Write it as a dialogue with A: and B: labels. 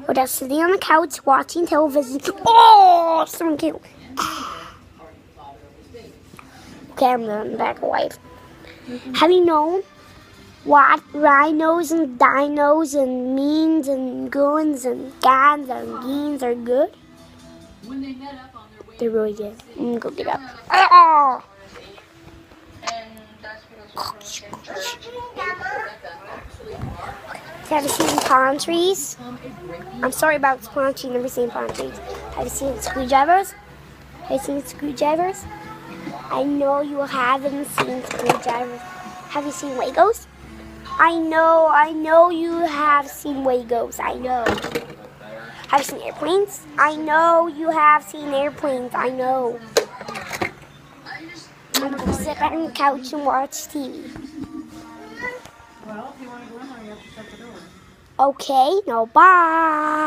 A: We're just sitting on the couch watching television. Oh, someone killed. Okay, I'm going back away. Have you known what rhinos and dinos and means and guns and guns and geens are good? They're really good. I'm gonna go get up. Oh! Have you seen palm trees? I'm sorry about palm trees. Never seen palm trees. Have you seen screwdrivers? Have you seen screwdrivers? I know you haven't seen screwdrivers. Have you seen Legos? I know you have seen Legos. I know. Have you seen airplanes? I know you have seen airplanes. I know. I'm going to sit back on the couch and watch TV.
B: Well, if you want to go in there, you have to shut the door.
A: Okay, no, bye.